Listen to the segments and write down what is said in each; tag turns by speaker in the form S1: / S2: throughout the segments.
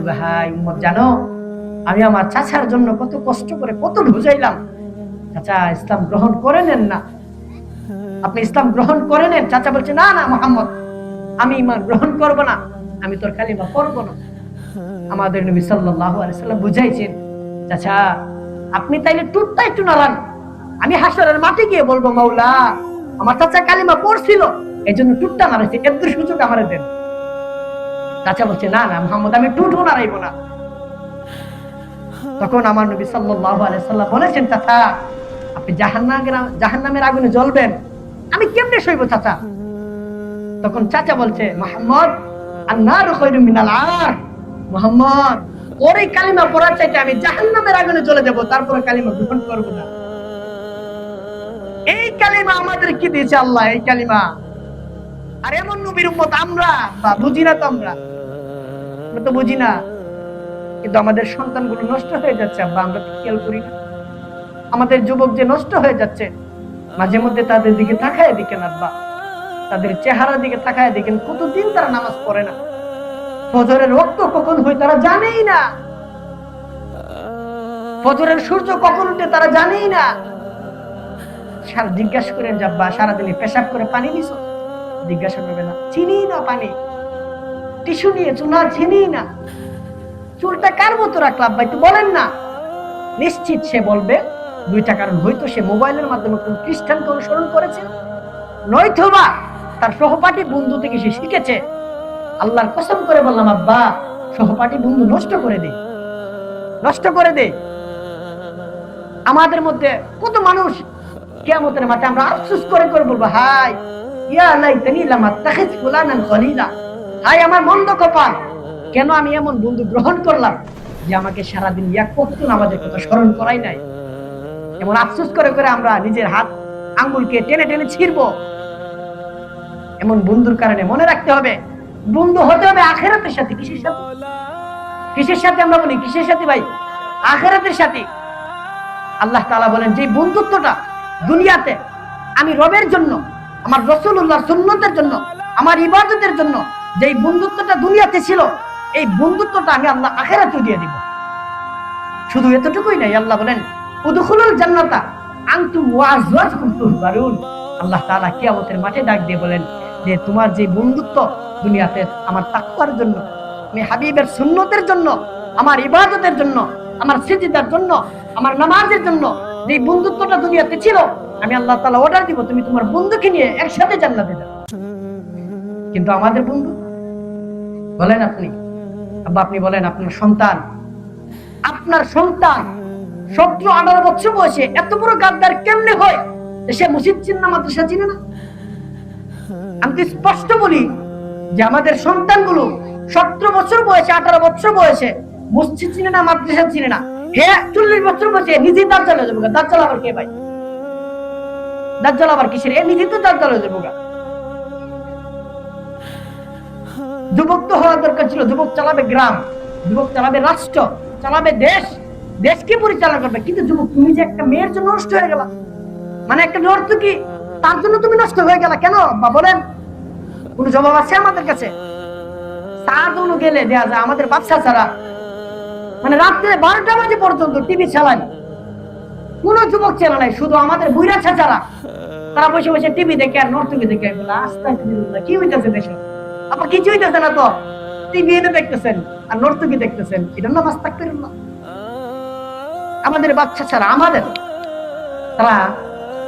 S1: বলবে, হাই উম্মত, জানো আমি আমার চাচার জন্য কত কষ্ট করে কত বুঝাইলাম, চাচা ইসলাম গ্রহণ করে নেন না, আপনি ইসলাম গ্রহণ করে নেন। চাচা বলছে, না না মুহাম্মদ, আমি ঈমান গ্রহণ করব না, আমি তোর কালিমা পড়ব না। আমাদের নবী সাল্লাল্লাহু আলাইহি সাল্লাম বুঝাইছেন, চাচা আপনি তাইলে টুটটা একটু নাড়ান, আমি হাসরের মাঠে গিয়ে বলবো, মাওলা আমার চাচা কালিমা পড়ছিল এইজন্য টুটটা নাড়াইছে, এত সুযোগ আমারে দেন। চাচা বলছে, না না মুহাম্মদ, আমি টুটও নাড়াইব না। তখন আমার নবী সাল্লাল্লাহু আলাইহি সাল্লাম বলেছেন, চাচা আপনি জাহান্নামের আগুনে জ্বলবেন, আমি কেমনে সইব চাচা? তখন চাচা বলছে, মুহাম্মদ আন-নারু খায়রুম মিনাল আর, মুহাম্মদ ওর এই কালিমা পড়ার চাইতে আমি জাহান্নামের আগুনে জ্বলে যাব, তারপরে কালিমা গ্রহণ করব না। এই কালিমা আমাদের কি দিয়েছে আল্লাহ, এই কালিমা। আর এমন নবীর উম্মত আমরা বুঝি না, তো আমরা তো বুঝি না, কিন্তু আমাদের সন্তানগুলো নষ্ট হয়ে যাচ্ছে আব্বা, আমরা তো খেয়াল করি না। আমাদের যুবক যে নষ্ট হয়ে যাচ্ছে, মাঝে মধ্যে তাদের দিকে তাকায় দেখেন আব্বা, তাদের চেহারার দিকে তাকায় দেখেন, কতদিন তারা নামাজ পড়ে না, ফজরের ওয়াক্ত কখন হয় তারা জানেই না, ফজরের সূর্য কখন উঠে তারা জানেই না। জিজ্ঞাসা করেন যে আব্বা সারাদিনে পেশাব করে পানি নিছো, জিজ্ঞাসা করবে না, চিনি না পানি, টিস্যু নিয়ে চুলা চিনি না, চুলটা কার মতো রাখলাম আব্বা একটু বলেন না। নিশ্চিত সে বলবে দুইটা কারণ, হয়তো সে মোবাইলের মাধ্যমে কোন খ্রিস্টানকে অনুসরণ করেছে, নয়তোবা তার সহপাঠী বন্ধু থেকে সে শিখেছে। আল্লাহর কসম করে বললাম আব্বা, সহপাঠী বন্ধু নষ্ট করে দেয়, নষ্ট করে দেয়। আমাদের মধ্যে কত মানুষ কিয়ামতের মাঠে আমরা আফসোস করে করে বলবো, হাই ইয়া লাইতানি লাম আত্তাখিজ ফুলানান খলিলা, হাই আমার মন্দ কপাল, কেন আমি এমন বন্ধু গ্রহণ করলাম যে আমাকে সারাদিন এক ওয়াক্ত নামাজের কথা স্মরণ করাই নাই। এমন আফসোস করে করে আমরা নিজের হাত আঙ্গুলকে টেনে টেনে ছিঁড়বো। এমন বন্ধুর কারণে মনে রাখতে হবে, বন্ধু হতে হবে আখিরাতের সাথে। কিসের সাথে? কিসের সাথে? আমরা বলি কিসের সাথে ভাই? আখিরাতের সাথে। আল্লাহ তাআলা বলেন, যে বন্ধুত্বটা দুনিয়াতে আমি রবের জন্য, আমার রাসূলুল্লাহর সুন্নতের জন্য, আমার ইবাদতের জন্য যেই বন্ধুত্বটা দুনিয়াতে ছিল, এই বন্ধুত্বটা আমি আল্লাহ আখিরাতেও দিয়ে দিব। শুধু এতটুকুই নাই, আল্লাহ বলেন, উদখুলুল জান্নাতা আনতুম ওয়া আজওয়াজুকুম তুহবারুন। আল্লাহ তাআলা কিয়ামতের মাঠে ডাক দিয়ে বলেন যে তোমার যে বন্ধুত্ব দুনিয়াতে আমার তাকওয়ার জন্য, আমি হাবিবের সুন্নতের জন্য, আমার ইবাদতের জন্য, আমার সিজদার জন্য, আমার নামাজের জন্য যে বন্ধুত্বটা দুনিয়াতে ছিল, আমি আল্লাহ তাআলা অর্ডার দিব তুমি তোমার বন্ধুকে নিয়ে একসাথে জান্নাতে যাও। কিন্তু আমাদের বন্ধু, বলেন আপনি আব্বা, আপনি বলেন আপনার সন্তান 17-18 বছর বয়সে এত বড় গাদ্দার কেমনে হয়? সে মসজিদ চিনে না, মাদ্রাসা চিনে না। আমি তো স্পষ্ট বলি যে আমাদের সন্তানগুলো 17 বছর বয়সে, 18 বছর বয়সে মসজিদ চিনে না, মাদ্রাসা চিনে না। হে 40 বছর বয়সে নিজেই দাজ্জাল হয়ে যাবে। দাজ্জাল আবার কে ভাই? দাজ্জাল আবার কিসের? এ নিজেই তো দাজ্জাল হয়ে যাবে। যুবক তো হওয়া দরকার ছিল, যুবক চালাবে গ্রাম, যুবক চালাবে রাষ্ট্র, চালাবে দেশ, দেশকে পরিচালনা করবে। কিন্তু যুবক তুমি যে একটা মেয়ের জন্য নষ্ট হয়ে গেলা, মানে একটা নর্তকী, তার জন্য তুমি নষ্ট হয়ে গেলা কেন বা বলেন? কোন জবাব আছে আমাদের কাছে? সারাদিন গেলে দেয়া যায় আমাদের বাচ্চা ছাড়া, মানে রাত্রে 12টা বাজে পর্যন্ত টিভি চালায়, কোন যুবক ছেলে নাই, শুধু আমাদের বুইরা ছাড়া তারা বসে বসে টিভি দেখে আর নর্তকী দেখে। আস্তাগফিরুল্লাহ, কি হইতেছে দেশে? আপনার কিছু হইতেছে না তো, টিভি এনে দেখতেছেন আর নর্তকী দেখতেছেন, এটা নাম আস্তাগফিরুল্লাহ। আমাদের বাচ্চা ছাড়া আমাদের, তারা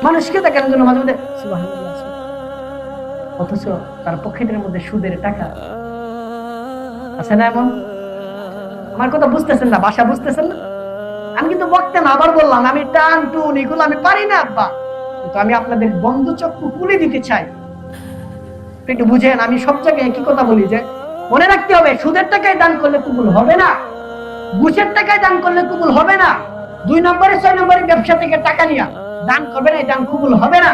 S1: মানুষকে দেখানোর জন্য মাঝে মধ্যে সুবহানাল্লাহ, অথচ তার পকেটের মধ্যে সুদের টাকা আছে না? এমন আমার কথা বুঝতেছেন না, ভাষা বুঝতেছেন না? আমি কিন্তু বক্তা না, আবার বললাম আমি টান টুন এগুলো আমি পারি না আব্বা, কিন্তু আমি আপনাদের বন্ধ চক্ষু খুলে দিতে চাই, একটু বুঝেন। আমি সব জায়গায় একই কথা বলি যে মনে রাখতে হবে, সুদের টাকায় দান করলে কবুল হবে না, ঘুষের টাকায় দান করলে কবুল হবে না, 2 নম্বরে 6 নম্বরে ব্যবসা থেকে টাকা নিয়ে দান করবে না, এই দান কবুল হবে না।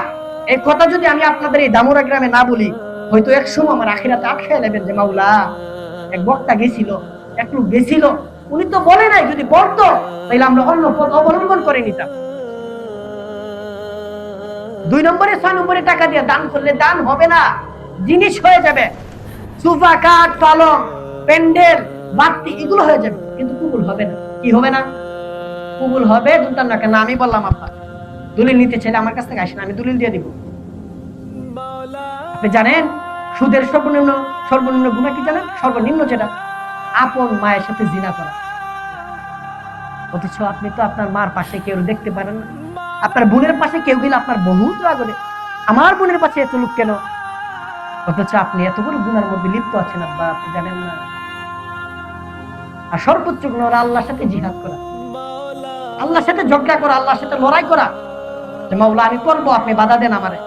S1: এই কথা যদি আমি আপনাদের এই দামুরা গ্রামে না বলি, হয়তো এক সময় আমার আখিরাতে আটকায় নেবেন যে মাওলা এক বক্তা গেছিল, এক লোক গেছিল, উনি তো বলে নাই, যদি বলতো তাহলে আমরা অন্য পথ অবলম্বন করে নিতাম। 2 নম্বরে 6 নম্বরে টাকা দিয়ে দান করলে দান হবে না, জিনিস হয়ে যাবে। সোফা, কাঠ, পালং, প্যান্ডেল, বাড়তি, এগুলো হয়ে যাবে, কিন্তু কবুল হবে না। কি হবে না? কবুল হবে দুটার না। কেন আমি বললাম আব্বা দলিল নিতে চাইলে আমার কাছ থেকে আসেন, আমি দলিল দিয়ে দিব। আপনি জানেন সুদের সর্বনিম্ন সর্বনিম্ন গুনাহ কি জানেন? সর্বনিম্ন যেটা, আপন মায়ের সাথে জিনা করা। অথচ আপনি তো আপনার মার পাশে কেউ দেখতে পারেন না, আপনার বোনের পাশে কেউ গেলে আপনার বহুত রাগ ওঠে, আমার বোনের পাশে এত লোক কেন? অথচ আপনি এত বড় গুনার মধ্যে লিপ্ত আছেন আব্বা, আপনি জানেন না। আর সর্বোচ্চ গুনাহ হলো আল্লাহর সাথে জিহাদ করা, আল্লাহর সাথে ঝগড়া করা, আল্লাহর সাথে লড়াই করা, যে মাওলা আমি করবো, আপনি বাধা দেন আমারে।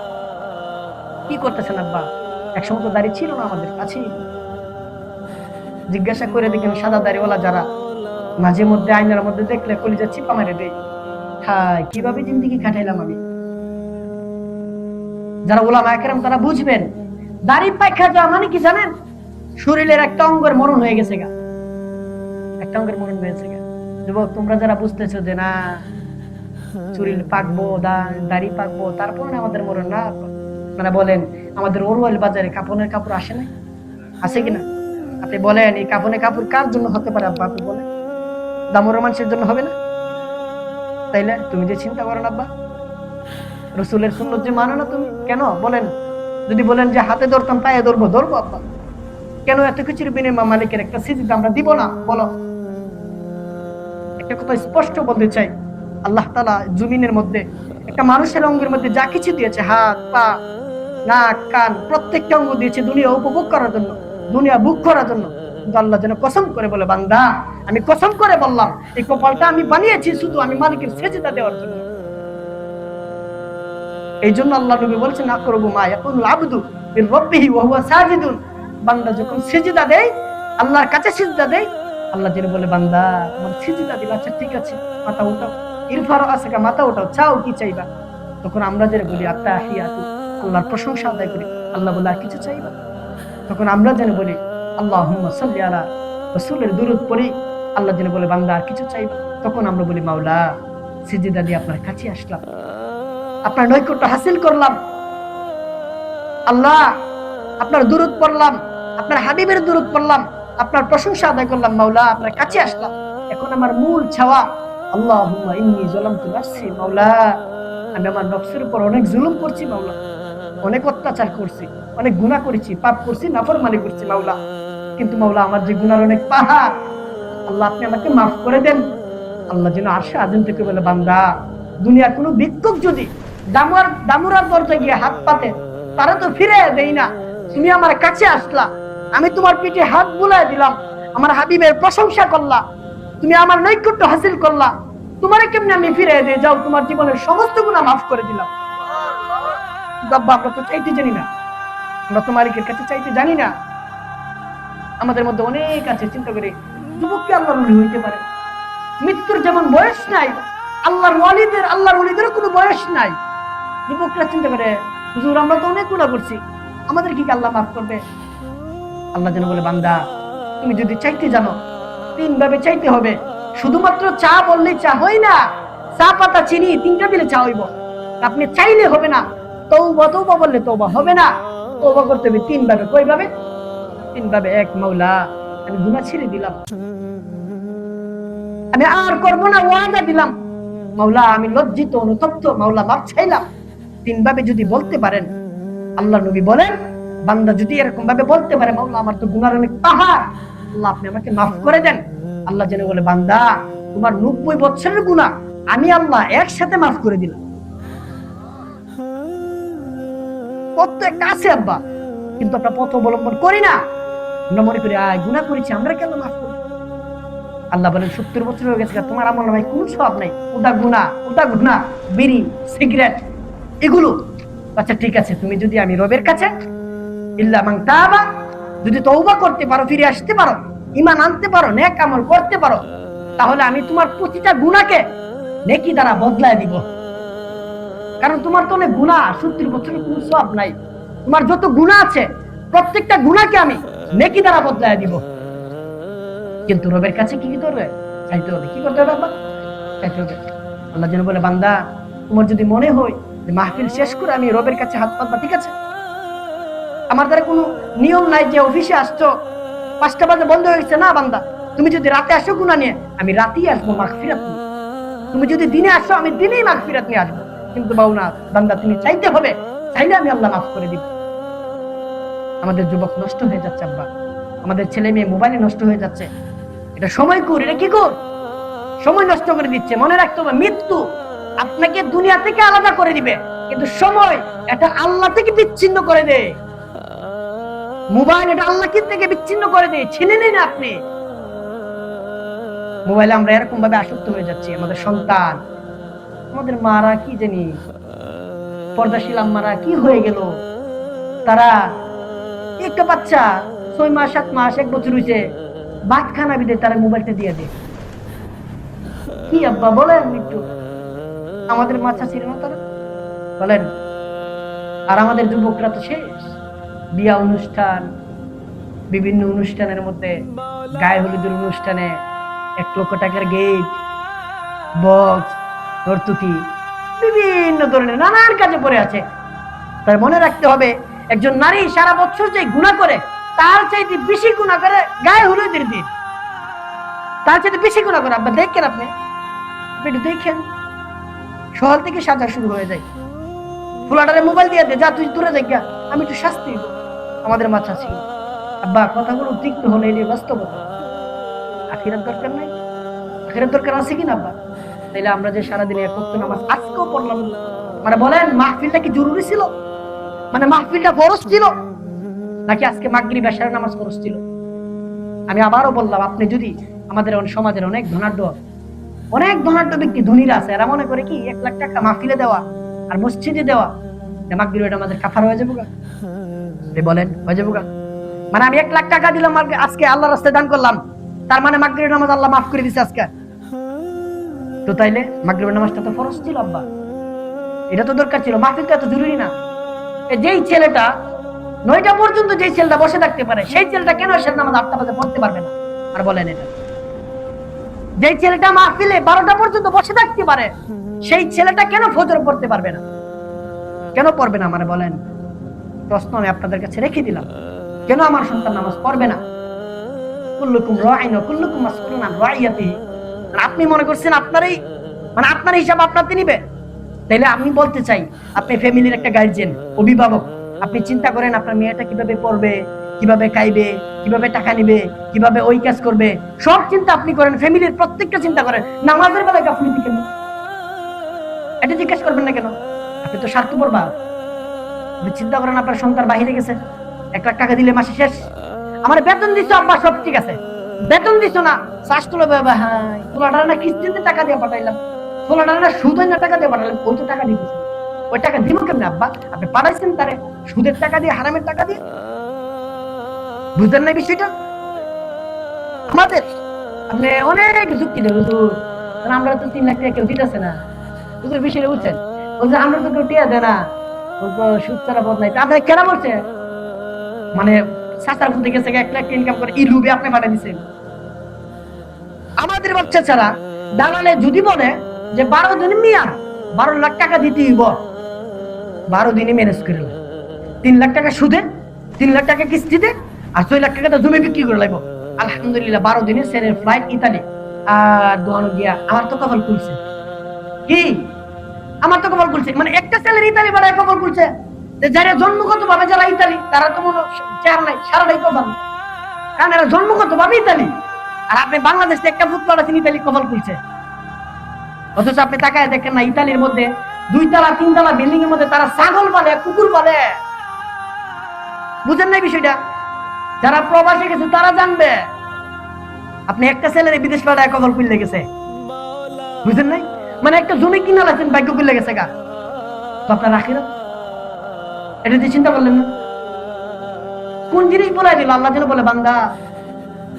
S1: কি করতেছেন আব্বা? একসময় তো দাড়ি ছিল না আমাদের কাছে। জিজ্ঞাসা করে দেখেন সাদা দাড়িওয়ালা যারা, মাঝে মধ্যে আয়নার মধ্যে দেখলে কলিজা চিপা মেরে দেয়, হায় কিভাবে জিন্দেগি কাটাইলাম আমি। যারা উলামা একরাম তারা বুঝবেন, দাড়ি পাইখা যাওয়া মানে কি জানেন? শরীরের একটা অঙ্গের মরণ হয়ে গেছে গা, একটা অঙ্গের মরণ হয়েছে গা। যুবক তোমরা যারা বুঝতেছো যে না শরীর পাকবো, দাড়ি পাকবো, তারপর আমাদের মরণ না, মানে বলেন আমাদের ওরওয়াল বাজারে কাপড়ের কাপড় আসে না, আছে কিনা? আপনি বলেন এই কাপড়ের কাপড় কার জন্য হতে পারে আব্বা? আপনি বলেন দামুর মানুষের জন্য হবে না? তাইলে তুমি যে চিন্তা করো না আব্বা, রসুলের সুন্নত যে মানো না তুমি, কেন বলেন? যদি বলেন যে হাতে ধরতাম পায়ে ধরবো, ধরবো আব্বা। কেন এত কিছুর বিনিময় মালিকের একটা সিজদা আমরা দিব না? বলো। একটা কথা স্পষ্ট বলতে চাই, আল্লাহ তাআলা জমিনের মধ্যে একটা মানুষের অঙ্গের মধ্যে যা কিছু দিয়েছে, হাত পা নাক কান প্রত্যেকটা অঙ্গ দিয়েছে দুনিয়া উপভোগ করার জন্য, দুনিয়া ভোগ করার জন্য। কিন্তু আল্লাহ যেন কসম করে বলে, বান্দা আমি কসম করে বললাম এই কপালটা আমি বানিয়েছি শুধু আমি মালিকের সেজদা দেওয়ার জন্য। এই জন্য আল্লাহ নবী বলছেন না করবো মা ইয়াকুলুল আবদু বিরব্বিহি ওয়া হুয়া সাজিদুন, বান্দা যখন সিজদা দেয়, আল্লাহর কাছে সিজদা দেয়, আল্লাহ যেন বলে বান্দা তোমার সিজদা দিল, আচ্ছা ঠিক আছে মাথা উঠাও, ইরফার আসকা মাথা উঠাও, চাও কি চাইবা? তখন আমরা যেন বলি আত্তাহিয়াতু, আল্লাহর প্রশংসা আদায় করি, আল্লাহ বলে আর কিছু চাইবা? তখন আমরা যেন বলি আল্লাহুম্মা সাল্লি আলা রাসূলের দুরূদ পড়ি, আল্লাহ যেন বলে বান্দা আর কিছু চাইবা? তখন আমরা বলি মাওলা সিজদা দিয়ে আপনার কাছে আসলাম, আপনার নৈকট্য হাসিল করলাম, আল্লাহ আপনার দুরূদ পড়লাম, আপনার হাবিবের দুরূদ পড়লাম, আপনার প্রশংসা আদায় করলাম, মাওলা আপনার কাছে আসলাম। এখন আমার মূল চাওয়া আল্লাহুম্মা ইন্নী যালামতু নাফসি, মাওলা আমি আমার নফসের উপর অনেক জুলুম করছি মাওলা, অনেক অত্যাচার করছি, অনেক গুনাহ করেছি, পাপ করছি, নাফরমানি করছি মাওলা। কিন্তু মাওলা আমার যে গুনার অনেক পাহাড়, আল্লাহ আপনি আমাকে মাফ করে দেন। আল্লাহ যেন আরশে আযম থেকে বলে বান্দা দুনিয়ার কোনো ভিক্ষুক যদি দামুরার দরজায় গিয়ে হাত পাতে, তারা তো ফিরে দেই না, তুমি আমার কাছে আসলা, আমি তোমার পিঠে হাত বুলায় দিলাম, আমার হাবিবের প্রশংসা করলা, তুমি আমার নৈকট্য হাসিল করলা, তোমারে কেমনে আমি ফিরে দিয়ে যাও, তোমার জীবনের সমস্ত গুনাহ মাফ করে দিলাম। আব্বা আমরা তো চাইতে জানি না, আমরা তো মালিকের কাছে চাইতে জানি না। আমাদের মধ্যে অনেক আছে চিন্তা করে যুবককে আল্লাহর ওলি হইতে পারে, মৃত্যুর যেমন বয়স নাই, আল্লাহর ওলিদের কোনো বয়স নাই। যুবকরা চিন্তা করে হুজুর আমরা তো অনেক গুনাহ করছি, আমাদের কি আল্লাহ মাফ করবে? আল্লাহ যেন বলে বান্দা তুমি যদি চাইতে জানো তিন ভাবে চাইতে হবে, শুধুমাত্র চা বললেই চা হয় না, চা পাতা চিনি তিনটা দিলে চা হইব। আপনি চাইলে হবে না, তওবা বললে তওবা হবে না, তওবা করতে হবে তিন ভাবে। কই ভাবে? তিন ভাবে। এক, মাওলা আমি গুনাহ ছেড়ে দিলাম, আমি আর করব না, ওয়াদা দিলাম। মাওলা আমি লজ্জিত অনুতপ্ত, মাওলা মাফ চাইলাম। তিন ভাবে যদি বলতে পারেন, আল্লাহ নবী বলেন বান্দা যদি এরকম ভাবে বলতে পারে মাওলা আমার তো গুনার অনেক পাহাড়, আল্লাহ আপনি আমাকে মাফ করে দেন, আল্লাহ যেন বলে বান্দা তোমার 90 বছরের গুনাহ আমি আল্লাহ একসাথে মাফ করে দিলাম। প্রত্যেকটা আছে আব্বা, কিন্তু আমরা পথ অবলম্বন করি না। আমরা মনে করি গুনাহ করেছি আমরা কেন মাফ করব? আল্লাহ বলেন 70 বছর হয়ে গেছে, তোমার আমল নামায় কোনো সওয়াব নাই, ওটা গুনাহ, বিড়ি সিগারেট এগুলো। আচ্ছা ঠিক আছে, তুমি যদি আমি রবের কাছে ইল্লা মান তাবা, যদি তওবা করতে পারো, ফিরে আসতে পারো, ঈমান আনতে পারো, নেক আমল করতে পারো, তাহলে আমি তোমার প্রতিটা গুনাহকে নেকি দ্বারা বদলায় দিব। কারণ তোমার তো অনেক গুনাহ, 70 বছরের কোনো সওয়াব নাই, তোমার যত গুনাহ আছে প্রত্যেকটা গুনাহকে আমি নেকি দ্বারা বদলায় দিব। কিন্তু রবের কাছে কি করবে? চাইতে হবে। কি করতে হবে আব্বা? চাইতে হবে। আল্লাহ যেন বলে বান্দা তোমার যদি মনে হয় যে মাহফিল শেষ করে আমি রবের কাছে হাত পাতবা, ঠিক আছে, আমার দ্বারা কোনো নিয়ম নাই যে অফিসে আসছো 5টা বাজে বন্ধ হয়ে গেছে না বান্দা, তুমি যদি রাতে আসো গুনাহ নিয়ে, আমি রাতেই আসবো মাগফিরাত নিয়ে। তুমি যদি দিনে আসো, আমি দিনেই মাগফিরাত নিয়ে আসবো। কিন্তু বাউনা বান্দা, তুমি চাইতে হবে, চাইলে আমি আল্লাহ মাফ করে দিব। আমাদের যুবক নষ্ট হয়ে যাচ্ছে আব্বা, আমাদের ছেলে মেয়ে মোবাইলে নষ্ট হয়ে যাচ্ছে। এটা সময় কর, এটা কি কর, সময় নষ্ট করে দিচ্ছে। মনে রাখতে হবে, মৃত্যু আপনাকে দুনিয়া থেকে আলাদা করে দিবে, কিন্তু সময় এটা আল্লাহ থেকে বিচ্ছিন্ন করে দেয়। মোবাইল এটা আল্লাহ থেকে বিচ্ছিন্ন করে দেয়, ছিনে নেন আপনি। মোবাইলে আমরা এরকম ভাবে আসক্ত হয়ে যাচ্ছি। আমাদের সন্তান, আমাদের মারা কি জানি, পর্দাশীল আম্মারা কি হয়ে গেল, তারা একটা বাচ্চা 6 মাস 7 মাস 1 বছর হয়েছে, ভাত খানা বিদে তারা মোবাইলটা দিয়ে দেয়। কি আব্বা বলেন একটু, আমাদের মাথা ছিল না তারা, বলেন? আর আমাদের যুবকরা তো শেষ, বিয়া অনুষ্ঠান, বিভিন্ন অনুষ্ঠানের মধ্যে, গায়ে হলুদের অনুষ্ঠানে 1 লক্ষ টাকার গেট, বক্স, নর্তকী, বিভিন্ন ধরনের নানান কাজে পড়ে আছে। তার মনে রাখতে হবে, একজন নারী সারা বছর যে গুনাহ করে, তার চাইতে বেশি গুনাহ করে গায়ে হলুদের দিন, তার চাইতে বেশি গুনাহ করে। আব্বা দেখেন, আপনি একটু দেখেন, সকাল থেকে সাজা শুরু হয়ে যায়। ফুলাটারে মোবাইল দিয়ে দে, যা তুই দূরে যাই, আমি একটু শাস্তি দিব। আমাদের মাথা ছিল। আব্বা কথাগুলো তিক্ত হলে এটি বাস্তবতা। আখিরাত দরকার নাই? আখিরাত দরকার আছে কিনা আব্বা? তাইলে আমরা যে সারাদিন 1 ওয়াক্ত নামাজ আজকেও পড়লাম, মানে বলেন মাহফিলটা কি জরুরি ছিল? মানে মাহফিলটা ফরজ ছিল, নাকি আজকে মাগরিব এশার নামাজ ফরজ ছিল? আমি আবারও বললাম, আপনি যদি আমাদের সমাজের অনেক ধনাঢ্য ব্যক্তি, ধনীরা আছে, এরা মনে করে কি 1 লাখ টাকা মাহফিলে দেওয়া আর মসজিদে দেওয়া মাগরিবের নামাজের কাফারা হয়ে যাবো গা? বলেন হয়ে যাবো গা? মানে আমি 1 লাখ টাকা দিলাম আজকে আল্লাহর রাস্তায় দান করলাম, তার মানে মাগরিবের নামাজ আল্লাহ মাফ করে দিছে আজকে? তো তাইলে মাগরিবের নামাজটা তো ফরজ ছিল আব্বা, এটা তো দরকার ছিল। মাহফিলটা তো জরুরি না? যেই ছেলেটা 9টা পর্যন্ত যেই ছেলেটা বসে থাকতে পারে, সেই ছেলেটা কেন এশার নামাজ 8টা বাজে পড়তে পারবে না? আর বলেন, এটা যেই ছেলেটা মাহফিলে 12টা পর্যন্ত বসে থাকতে পারে, সেই ছেলেটা কেন ফজর পড়তে পারবে না? কেন পড়বে না? মানে বলেন, প্রশ্ন আমি আপনাদের কাছে রেখে দিলাম। কেন আমার সন্তান নামাজ পড়বে না? কুল্লুকুম রাঈন ওয়া কুল্লুকুম মাসউলুন আন রাইয়াতিহি। আপনি মনে করছেন আপনারই, মানে আপনার হিসাব আপনারই নিবে? তাইলে আমি বলতে চাই, আপনি ফ্যামিলির একটা গার্জিয়ান, অভিভাবক, আপনি চিন্তা করেন আপনার মেয়েটা কিভাবে পড়বে, কিভাবে খাইবে, কিভাবে টাকা নিবে, কিভাবে ওই কাজ করবে, সব চিন্তা আপনি করেন, ফ্যামিলির প্রত্যেকটা চিন্তা করেন। নামাজের বেলায় গাফিলতি কেন? এটা জিজ্ঞেস করবেন না কেন? আপনি তো স্বার্থপর বাপ। আপনি চিন্তা করেন, আপনার সন্তান বাহিরে গেছে, 1 লাখ টাকা দিলে মাসে শেষ। আমার বেতন দিচ্ছ আব্বা, সব ঠিক আছে, বেতন দিচ্ছ না, শাস্ত্র বাবা, হ্যাঁ তোলাটা না কিস্তিতে টাকা দিয়ে পাঠাইলাম, তোলাটা না সুদের না টাকা দিয়ে পাঠাইলাম, ওই তো টাকা দিতেছে, ওই টাকা দিব কেমনে আব্বা? আপনি পাঠাইছেন তারে সুদের টাকা দিয়ে, হারামের টাকা দিয়ে। বুঝলেন না বিষয়টা? আমাদের আপনি অনেক যুক্তি দেন, আমরা তো 3 লাখ টাকা কেউ দিতেছে না, বুঝলেন বিষয়টা? বুঝছেন? বলছে আমরা তো কেউ টিয়া দেয় না, সুদ ছাড়া পথ নাই। আপনার কেন বলছে? মানে চাচার মধ্যে গেছে 1 লাখ ইনকাম করে, ই লুবে আপনি পাঠিয়ে দিচ্ছেন। আমাদের বাচ্চা ছাড়া দালালে যদি বলে যে 12 দিন মিয়া 12 লাখ টাকা দিতে হইব, 12 দিনে ম্যানেজ করে 3 লাখ টাকা সুদে, 3 লাখ টাকা কিস্তিতে, আর 6 লাখ টাকা তো জমি বিক্রি করে লাগবো। আলহামদুলিল্লাহ 12 দিনে সেরের ফ্লাইট ইতালি, আর দোয়ানো গিয়া আমার তো কপাল খুলছে। কি আমার তো কপাল খুলছে? মানে একটা ছেলের ইতালি বাড়ায় কপাল খুলছে, যারা জন্মগত ভাবে যারা ইতালি, তারা তো মনে চেহারা নাই, সারাটাই কপাল, কারণ এরা জন্মগত ভাবে ইতালি। আর আপনি বাংলাদেশে একটা ফুটবল আছেন, ইতালি কপাল খুলছে। অথচ আপনি তাকায় দেখেন না, ইতালির মধ্যে 2 তলা 3 তলা বিল্ডিং এর মধ্যে তারা ছাগল পালে, কুকুর পালে। বুঝেন নাই বিষয়টা? যারা প্রবাসে গেছে তারা জানবে। আপনি একটা ছেলের বিদেশ পাঠায় কপাল খুললে গেছে, বুঝেন নাই? মানে একটা জমি কিনা লাগছেন, ভাগ্য খুললে গেছে গা। তো আপনার আখিরাত এটা দিয়ে চিন্তা করলেন না? কোন জিনিস বলে দিল? আল্লাহ যেন বলে, বান্দা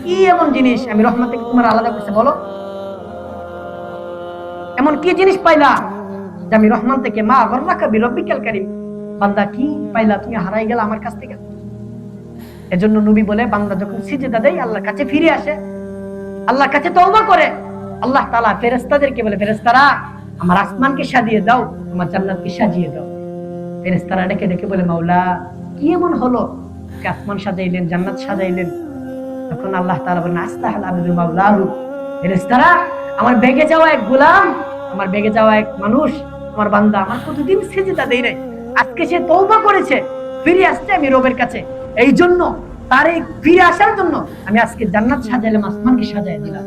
S1: কি এমন জিনিস আমি রহমত থেকে তোমার আলাদা করছে, বলো এমন কি জিনিস পাইলা যে আমি রহমান থেকে, মা গর্রাকা বিরব্বিকাল কারীম, বান্দা কি পাইলা তুমি হারাই গেলা আমার কাছ থেকে? এজন্য নবী বলে, বান্দা যখন সিজদা দেয়, আল্লাহর কাছে ফিরে আসে, আল্লাহর কাছে তওবা করে, আল্লাহ তাআলা ফেরেশতাদেরকে বলে, ফেরেশতারা আমার আসমানকে সাজিয়ে দাও, আমার জান্নাতকে সাজিয়ে দাও। ফেরেশতারা ডেকে ডেকে বলে, মাওলা কি এমন হলো আসমান সাজাইলেন, জান্নাত সাজাইলেন? তখন আল্লাহ তাআলা বলেন আস্তাহাল আবদু মাওলাহু, ফেরেশতারা আমার বেগে যাওয়া এক গোলাম, আমার বেগে যাওয়া এক মানুষ, আমার বান্দা আমার কতদিন সিজদা দেই নাই, আজকে সে তওবা করেছে, ফিরে আসছে আমি রবের কাছে, এই জন্য তার এই ফিরে আসার জন্য আমি আজকে জান্নাত সাজাইলাম, আসমানকে সাজাই দিলাম।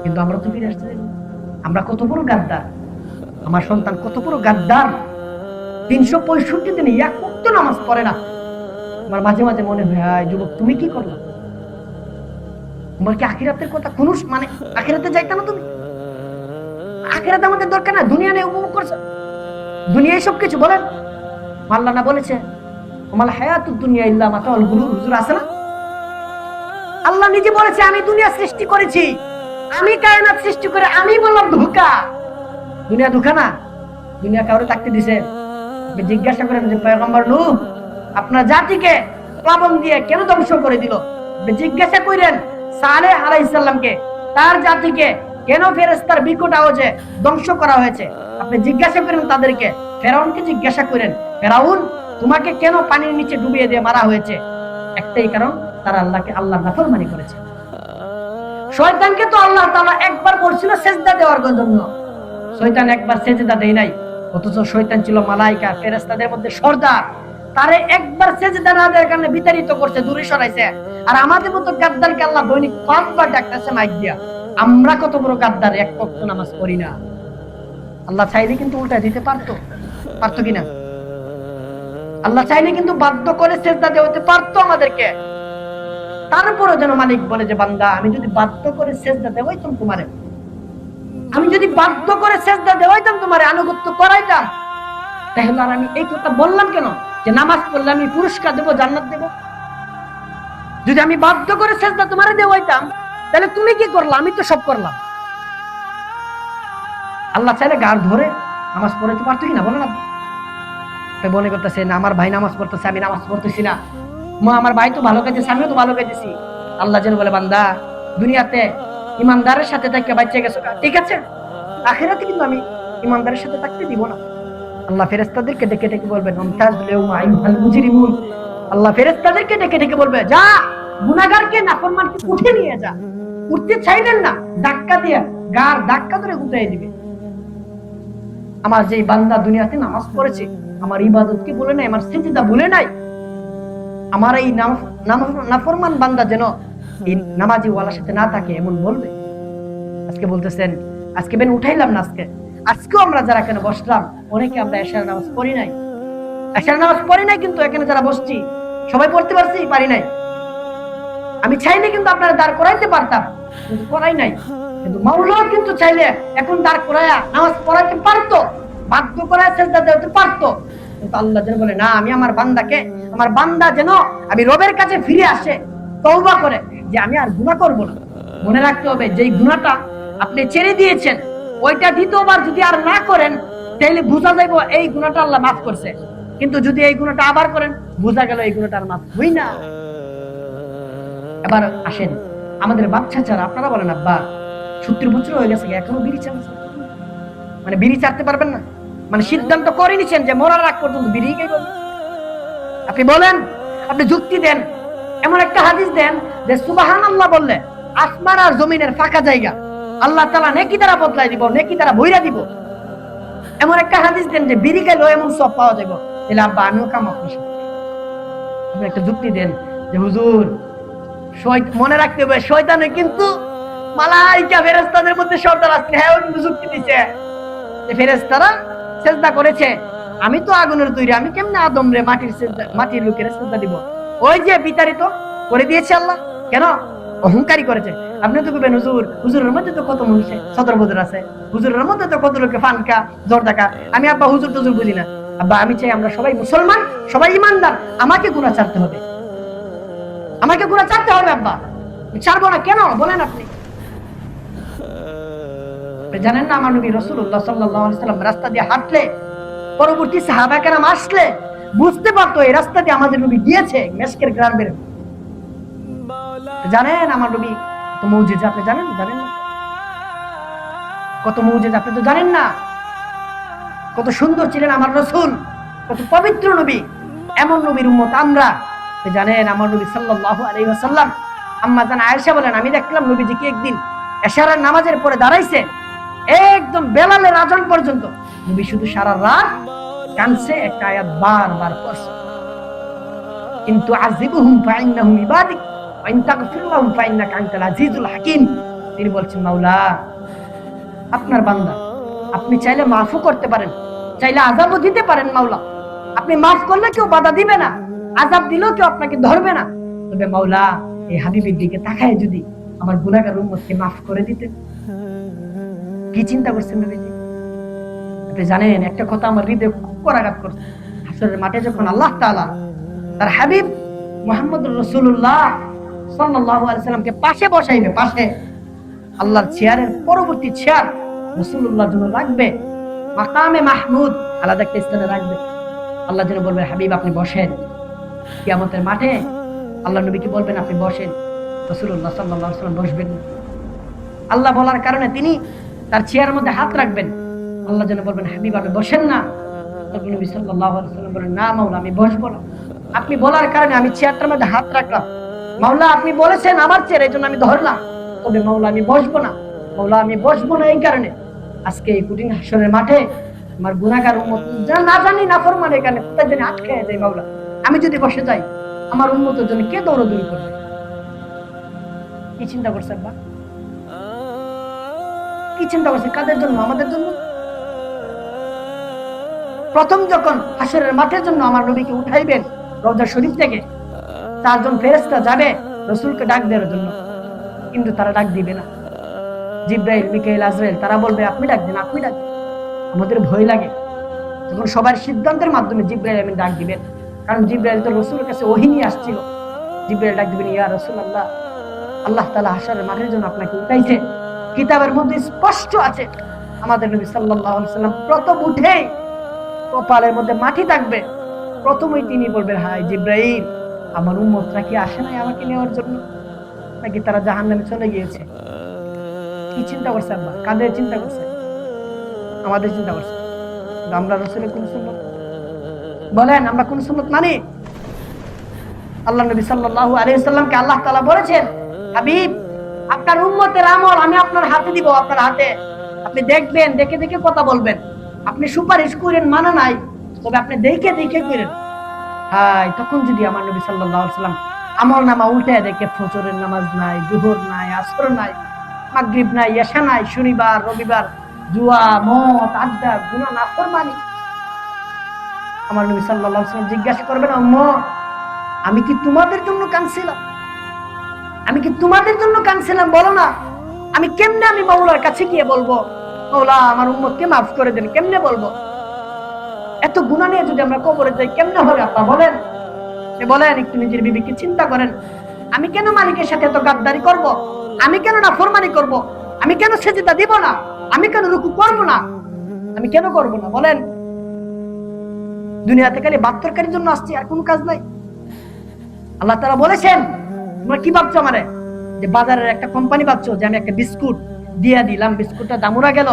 S1: কিন্তু আমরা তো ফিরে আসতে দিলাম। আমরা কত বড় গাদ্দার, আমার সন্তান কত বড় গাদ্দার, 365 দিনে এক ওয়াক্ত নামাজ পড়ে না। আমার মাঝে মাঝে মনে হয় যুবক তুমি কি করলা? তোমার কি আখিরাতের কথা কোন মানে আখিরাতে যাইতা না তুমি? আখিরাত আমাদের দরকার না, দুনিয়া নিয়ে উপভোগ করছো, দুনিয়ায় সবকিছু বলেন। আল্লাহ না বলেছে ওমাল হায়াতুদ দুনিয়া ইল্লা মাতাউল গুরুর, হুজুর আছে না? আল্লাহ নিজে বলেছে আমি দুনিয়া সৃষ্টি করেছি, আমি কায়নাত সৃষ্টি করে আমি বললাম ধোঁকা। দুনিয়া ধোঁকা না, দুনিয়া কাউরে থাকতে দিছে? আপনি জিজ্ঞাসা করেন যে পয়গম্বর নূহ আপনার জাতিকে প্লাবন দিয়ে কেন ধ্বংস করে দিল? আপনি জিজ্ঞাসা করেন সালেহ আলাইহিস সালামকে তার জাতিকে কেন ফেরেশতার বিকট আওয়াজে ধ্বংস করা হয়েছে? আপনি জিজ্ঞাসা করেন তাদেরকে, ফেরাউনকে জিজ্ঞাসা করেন ফেরাউন তোমাকে কেন পানির নিচে ডুবিয়ে দিয়ে মারা হয়েছে? একটাই কারণ, তারা আল্লাহর নাফরমানি করেছে। শয়তানকে তো আল্লাহ তাআলা একবার বলছিল সিজদা দেওয়ার জন্য, শয়তান একবার সিজদা দেয় নাই, অথচ শয়তান ছিল মালায়েকা ফেরেশতাদের মধ্যে সর্দার, তারে একবার সিজদা না দেওয়ার কারণে বিতাড়িত করছে, দূরে সরাইছে। আর আমাদের মতো গাদ্দারকে আল্লাহ দৈনিক 5 বার ডাকতেছে মাইক দিয়া। আমরা কত বড় গাদ্দার, এক ওয়াক্ত নামাজ পড়ি না। আল্লাহ চাইলে কিন্তু উল্টা দিতে পারতো, পারতো কিনা? আল্লাহ চাইলে কিন্তু বাধ্য করে সিজদা দেওয়াতে পারতো আমাদেরকে। তারপরে যেন মালিক বলে যে বান্দা আমি যদি বাধ্য করে সিজদা দেওয়াইতাম তোমারে, আমি যদি বাধ্য করে সিজদা দেওয়াইতাম তোমারে, আনুগত্য করাইতাম, তাহলে আর আমি এই কথা বললাম কেন যে নামাজ পড়লে আমি পুরস্কার দেব, জান্নাত দেব? যদি আমি বাধ্য করে সিজদা তোমারে দেওয়াইতাম তাহলে তুমি কি করলা? আমি তো সব করলাম। আল্লাহ চাইলে গাড় ধরে নামাজ পড়াইতে পারতো কিনা বলেন? আপনি মনে করতেছেন আমার ভাই নামাজ পড়তেছে আমি নামাজ পড়তেছি না, আমার ভাই তো ভালো কাজে, আমিও তো ভালো কাজেছি। আল্লাহ যেন বলে বান্দা দুনিয়াতে ইমানদারের সাথে থাকতে বাঁচিয়ে গেছো, ঠিক আছে, আখিরাতে কিন্তু আমি ইমানদারের সাথে থাকতে দিব না। আল্লাহ ফেরেশতাদেরকে ডেকে ডেকে বলবেন আল্লাহ ফেরেশতাদেরকে ডেকে ডেকে বলবে যা গুনাহগারকে নাফরমানকে উঠে নিয়ে যা। উঠতে চাইলেন না, ধাক্কা দিয়ে গার ধাক্কা ধরে উঠাই দিবে। আমার যে বান্দা দুনিয়াতে নামাজ পড়েছে, আমার ইবাদতকে ভুলে নাই, আমার সিজদা ভুলে নাই, আমার এই নাফরমান বান্দা যেন এই নামাজি ওয়ালার সাথে না থাকে এমন বলবে। আজকে বলতেছেন আজকে বেন উঠাইলাম না, আজকেও আমরা যারা এখানে বসলাম অনেকে আমরা এশার নামাজ পড়ি নাই, এশার নামাজ পড়ি নাই, কিন্তু এখানে যারা বসছি সবাই পড়তে পারছি, পারি নাই। আমি চাইলে কিন্তু আপনারা দাঁড় করাইতে পারতাম, কিন্তু করাই নাই। কিন্তু মাওলাও কিন্তু চাইলে এখন দাঁড় করায়া নামাজ পড়াইতে পারতো, বাধ্য করায় সিজদা দিতে পারতো। কিন্তু আল্লাহ যেন বলে না, আমি আমার বান্দাকে, আমার বান্দা যেন আমি রবের কাছে ফিরে আসে তওবা করে যে আমি আর গুনাহ করব না। মনে রাখতে হবে যেই গুনাহটা আপনি ছেড়ে দিয়েছেন ওইটা দ্বিতীয়বার যদি আর না করেন তাহলে বোঝা যাইব এই গুনাহটা আল্লাহ মাফ করছে। কিন্তু যদি এই গুনাহটা আবার করেন বোঝা গেল এই গুনাহটা আর মাফ হই না। এবার আসেন আমাদের বাচ্চা ছাড়া, আপনারা বলেন আব্বা 70 বছর হয়ে গেছে এখনো বিড়ি চালাচ্ছেন, মানে বিড়ি ছাড়তে পারবেন না, মানে সিদ্ধান্ত করে নিছেন যে মরার আগ পর্যন্ত বিড়ি খাইবেন। আপনি বলেন, আপনি যুক্তি দেন, এমন একটা হাদিস দেন যে সুবহানাল্লাহ বললে আসমান আর জমিনের ফাঁকা জায়গা আল্লাহ তাআলা নেকি দ্বারা বদলাই দিব, নেকি দ্বারা বইরা দিব। এমন একটা হাদিস দেন যে বিড়ি খাইলে এমন সব পাওয়া যাবে, তাহলে আব্বা আমিও কাম আপনার সাথে। আপনি একটা যুক্তি দেন যে হুজুর মনে রাখতে হবে শয়তানে কিন্তু মালাইকা ফেরেশতাদের মধ্যে সর্দার আছে, হ্যাঁ ওই কিন্তু যুক্তি দিছে যে ফেরেশতারা সিজদা করেছে, আমি তো আগুনের তৈরি, আমি কেমনে আদম রে মাটির লোকের সিজদা দিব? ওই যে বিতাড়িত করে দিয়েছে আল্লাহ, কেন? অহংকারী করেছে। আপনি তো কইবেন হুজুরের মধ্যে তো কত মানুষ সদর বদর আছে, হুজুরের মধ্যে তো কত লোকে ফানকা জর্দাকা। আমি আব্বা হুজুর টুজুর বুঝি না, আব্বা আমি চাই আমরা সবাই মুসলমান, সবাই ইমানদার, আমাকে গুনাহ ছাড়তে হবে, আমাকে গুনাহ ছাড়তে হবে। আব্বা ছাড়বো না কেন বলেন? আপনি জানেন না আমার নবী রাসূলুল্লাহ সাল্লাল্লাহু আলাইহি ওয়াসাল্লাম রাস্তা দিয়ে হাঁটলে পরবর্তী সাহাবা কেরাম আসলে বুঝতে পারতো এই রাস্তা দিয়ে আমাদের নবী গিয়েছে মেশকের গ্রামের। জানেন আমার নবী কত মুজিজা, আপনি জানেন না? কত মুজিজা আপনি তো জানেন না? কত সুন্দর ছিলেন আমার রাসূল, কত পবিত্র নবী। এমন নবীর উম্মত আমরা, তো জানেন আমার নবী সাল্লাল্লাহু আলাইহি ওয়াসাল্লাম, আম্মা জান আয়েশা বলেন, আমি দেখলাম নবীজিকে একদিন এশারের নামাজের পরে দাঁড়াইছে একদম বেলালের আজান পর্যন্ত। নবী শুধু সারা রাত কানছে, একটা আয়াত বারবার পড়ছে, কিন্তু আযিবুহুম ফাইন্নাহুম ইবাদিক ওয়া ইন তাগফির লাহুম ফাইন্নাকা আনতাল আজিজুল হাকীম। তিনি বলছেন, মাওলা আপনার বান্দা, আপনি চাইলে মাফও করতে পারেন, চাইলে আযাবও দিতে পারেন। মাওলা আপনি মাফ করলে কেউ বাধা দিবে না, আযাব দিলেও কেউ আপনাকে ধরবে না। তবে মাওলা এই হাবিবের দিকে তাকায় যদি আমার গুনাহগার উম্মতকে মাফ করে দিতেন। কি চিন্তা করছেন নবীজি? আপনি জানেন একটা কথা আমার হৃদয়ে খুব করাঘাত করছে। হাসরের মাঠে যখন আল্লাহ তাআলা তার হাবিব মুহাম্মদুর রাসূলুল্লাহ সাল্লাল্লাহু আলাইহি সাল্লামকে পাশে বসাইবে, পাশে আল্লাহর চেয়ারের পরবর্তী চেয়ার রাসূলুল্লাহর জন্য রাখবে, মাকামে মাহমুদ আলাদা একটা স্থানে রাখবে। আল্লাহ যেন বলবে, হাবিব আপনি বসেন। কিয়ামতের মাঠে আল্লাহ নবীকে বলবেন, আপনি বসেন। রাসূলুল্লাহ সাল্লাল্লাহু আলাইহি সাল্লাম বসবেন না। আল্লাহ বলার কারণে তিনি তার চেয়ারের মধ্যে হাত রাখবেন। আল্লাহ যেন বলবেন, হাবিব আপনি বসেন না। তখন নবী সাল্লাল্লাহু আলাইহি সাল্লাম বলেন, না মাওলা আমি বসবো না। আপনি বলার কারণে আমি চেয়ারটার মধ্যে হাত রাখলাম। মাওলা আপনি বলেছেন আমার চেয়ার, এই জন্য আমি ধরলাম। তবে মাওলা আমি বসবো না, মাওলা আমি বসবো না। এই কারণে আজকে এই কঠিন হাসরের মাঠে আমার গুনাহগার উম্মত না জানি না ফরমান এখানে কোথায় জানি আটকে যায়। মাওলা আমি যদি বসে যাই আমার উম্মতের জন্য কে দৌড়াদৌড়ি করবে? কি চিন্তা করছে আব্বা? কি চিন্তা করছে? কাদের জন্য? আমাদের জন্য। প্রথম যখন হাসরের মাঠের জন্য আমার নবীকে উঠাইবেন রওজা শরীফ থেকে, চারজন ফেরেশতা যাবে রাসূলকে ডাক দেওয়ার জন্য, কিন্তু তারা ডাক দিবে না। জিবরাইল, মিকাইল, আজরাইল তারা বলবে, আপনি ডাক দেন, আপনি ডাক দেন। আমাদের ভয় লাগে যখন সবার সিদ্ধান্তের মাধ্যমে জিবরাইল আমিন ডাক দিবেন, কারণ জিবরাইল তো রাসূলের কাছে ওহী নিয়ে আসছিল। জিবরাইল ডাক দিবেন, ইয়া রাসূলুল্লাহ, আল্লাহ তাআলা হাসরের মাঠের জন্য আপনাকে উঠাইছে। কিতাবের মধ্যে স্পষ্ট আছে আমাদের নবী সাল্লাল্লাহু আলাইহি ওয়াসাল্লাম প্রথম উঠেই কপালের মধ্যে মাটি থাকবে, প্রথমেই তিনি বলবেন, হায় জিবরাইল, আমার উম্মতরা কি আসে নাই আমাকে নেওয়ার জন্য, নাকি তারা জাহান্নামে চলে গিয়েছে? কি চিন্তা করছে আব্বা? কাদের চিন্তা করছে? আমাদের চিন্তা করছে। আমরা রাসূলের কোন সুন্নাত বলেন, আমরা কোন সুন্নাত মানি? আল্লাহ নবী সাল্লাল্লাহু আলাইহি ওয়াসাল্লামকে আল্লাহ তাআলা বলেছেন, হাবিব আপনার উম্মতের আমল আমি আপনার হাতে দিব, আপনার হাতে। আপনি দেখবেন, দেখে দেখে কথা বলবেন। আপনি সুপারিশ করেন মানা নাই, তবে আপনি দেখে দেখে করেন। হায় তখন যদি আমার নবী সাল্লাল্লাহু আলাইহি ওয়াসাল্লাম আমল নামা উল্টায় দেখে ফজরের নামাজ নাই, যোহর নাই, আসর নাই, মাগরিব নাই, ইশা নাই, শনিবার রবিবার জুয়া, মদ, আড্ডা, গুনাহ, নাফরমানি, আমার নবী সাল্লাল্লাহু আলাইহি ওয়াসাল্লাম জিজ্ঞাসা করবেন, আম্মা আমি কি তোমাদের জন্য কাঁদছিলাম? আমি কি তোমাদের জন্য কাঁদছিলাম? বলো না। আমি কেমনে আমি মাওলার কাছে গিয়ে বলবো, মাওলা আমার উম্মতকে মাফ করে দেন? কেমনে বলবো? এত গুনাহ নিয়ে যদি আমরা কবরে যাই কেমনে হবে আল্লাহ বলেন? সে বলেন, একটু নিজের বিবেকে চিন্তা করেন। আমি কেন মালিকের সাথে এত গাদ্দারি করব? আমি কেন নাফরমানি করব? আমি কেন সেজদা দিব না? আমি কেন রুকু করব না? আমি কেন করব না বলেন? দুনিয়াতে খালি বাদ তরকারির জন্য আসছি, আর কোনো কাজ নাই। আল্লাহ তাআলা বলেছেন, তোমরা কি ভাবছো আমারে? যে বাজারের একটা কোম্পানি ভাবছো যে আমি একটা বিস্কুট দিয়ে দিলাম, বিস্কুটটা দামুরা গেল,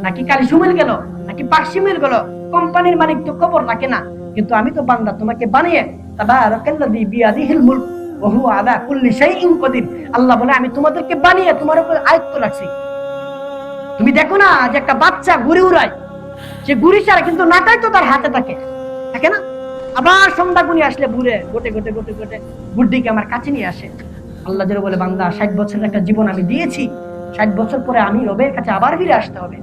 S1: নাকি কালিসুমিল গেল, নাকি পাকশিমিল গেল, কোম্পানির মালিক তো খবর রাখে না। কিন্তু আমি তো বান্দা, তোমাকে বানিয়ে তাবারাকাল্লাযী বিয়াদিহিল মুলক ওয়া হুয়া আলা কুল্লি শাইইন কাদির। আল্লাহ বলে, আমি তোমাদেরকে বানিয়ে তোমার উপর আয়ত্ত রাখছি। তুমি দেখো না যে একটা বাচ্চা ঘুড়ি উড়ায়, সে ঘুড়ি ছাড়া কিন্তু নাটাই তো তার হাতে থাকে, থাকে না? আবার সন্ধ্যা গুনি আসলে ঘুরে গোটে গোটে গোটে গোটে বুদ্ধিকে আমার কাছে নিয়ে আসে। আল্লাহ যেন বলে, বান্দা 60 বছরের একটা জীবন আমি দিয়েছি, 60 বছর পরে আমি রবের কাছে আবার ফিরে আসতে হবে।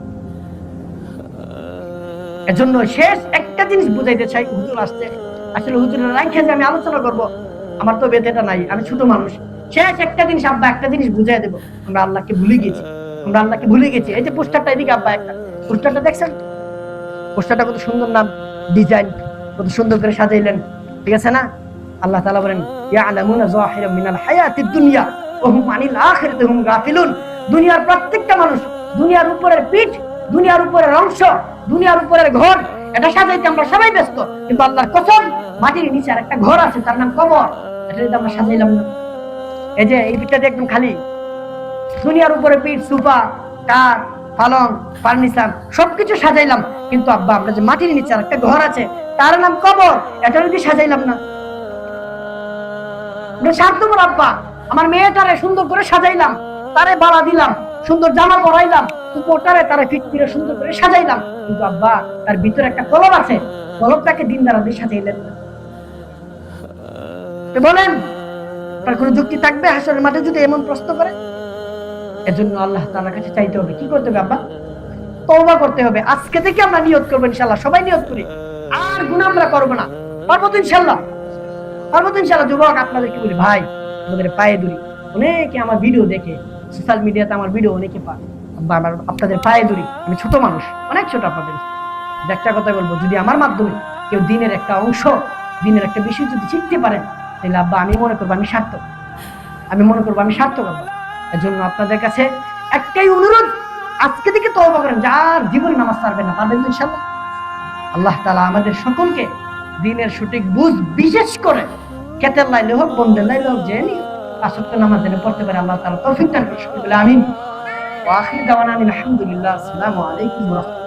S1: এজন্য শেষ একটা জিনিস বুঝাইতে চাই, হুজুর আসছে, আসলে হুজুরের রাইখে যে আমি আলোচনা করব, আমার তো বেতেটা নাই, আমি ছোট মানুষ। শেষ একটা জিনিস আব্বা, একটা জিনিস বুঝাই দেব, আমরা আল্লাহকে ভুলে গেছি, আমরা আল্লাহকে ভুলে গেছি। এই যে পোস্টারটা, এদিকে আব্বা একটা পোস্টারটা দেখছেন? পোস্টারটা কত সুন্দর নাম, ডিজাইন কত সুন্দর করে সাজাইলেন, ঠিক আছে না? আল্লাহ তাআলা বলেন, ইয়ালামুনা যাহিরাম মিনাল হায়াতিদ দুনিয়া ওয়া হুম আনিল আখিরাতি হুম গাফিলুন। দুনিয়ার প্রত্যেকটা মানুষ দুনিয়ার উপরের পিঠ, দুনিয়ার উপরের অংশ, দুনিয়ার উপরের ঘর, এটা সাজাইতে আমরা সবাই ব্যস্ত, কিন্তু আল্লাহর কসম মাটির নিচে আর একটা ঘর আছে, তার নাম কবর, এটা যদি আমরা সাজাইলাম না। এই যে এই পিঠটা একদম খালি, দুনিয়ার উপরে পিঠ, সোফা, কাঠ, পালং, ফার্নিচার সবকিছু সাজাইলাম, কিন্তু আব্বা আমরা যে মাটির নিচে আর একটা ঘর আছে, তার নাম কবর, এটা যদি সাজাইলাম না। ওটা স্বার্থপর আব্বা। আমার মেয়েটারে সুন্দর করে সাজাইলাম, তারে বালা দিলাম, সুন্দর জামা পরাইলাম, উপরটারে তারে ফিট করে সুন্দর করে সাজাইলাম, কিন্তু আব্বা তার ভিতরে একটা কলব আছে, কলবটাকে দিন দ্বারা দিয়ে সাজাইলেন না। তো বলেন তার কোনো যুক্তি থাকবে হাসরের মাঠে যদি এমন প্রশ্ন করে? এজন্য আল্লাহ তাআলার কাছে চাইতে হবে। কি করতে হবে আব্বা? তওবা করতে হবে। আজকে থেকে আমরা নিয়ত করব ইনশাআল্লাহ, সবাই নিয়ত করি আর গুনাহ আমরা করব না। পারবো তো ইনশাআল্লাহ? পারবো তো ইনশাআল্লাহ? যুবক আপনাদেরকে বলি ভাই, আমাদের পায়ে ধরি, অনেকে আমার ভিডিও দেখে, সোশ্যাল মিডিয়াতে আমার ভিডিও অনেকে পায়, আব্বা আমার আপনাদের পায়ে ধরি, আমি ছোট মানুষ, অনেক ছোট আপনাদের, একটা কথা বলবো, যদি আমার মাধ্যমে কেউ দিনের একটা অংশ, দিনের একটা বিষয় যদি শিখতে পারেন, তাহলে আব্বা আমি মনে করবো আমি সার্থক, আমি মনে করবো আমি সার্থক আব্বা। এর জন্য আপনাদের কাছে একটাই অনুরোধ, আজকে থেকে তওবা করেন, যার জীবন নামাজ ছাড়বেন না, পারবেন ইনশাআল্লাহ? আল্লাহ তাআলা আমাদের সকলকে দিনের সঠিক বুঝ, বিশেষ করে খেতের লাইলে হোক, বন্ধের লাইলে হোক, যে পাঁচ ওয়াক্ত নামাজ যেন পড়তে পারে আল্লাহ তাআলা তৌফিক দান করুন। আমিন। ওয়া আখিরু দাওয়ানা আলহামদুলিল্লাহ। আসসালামু আলাইকুম ওয়া রাহমাতুল্লাহ।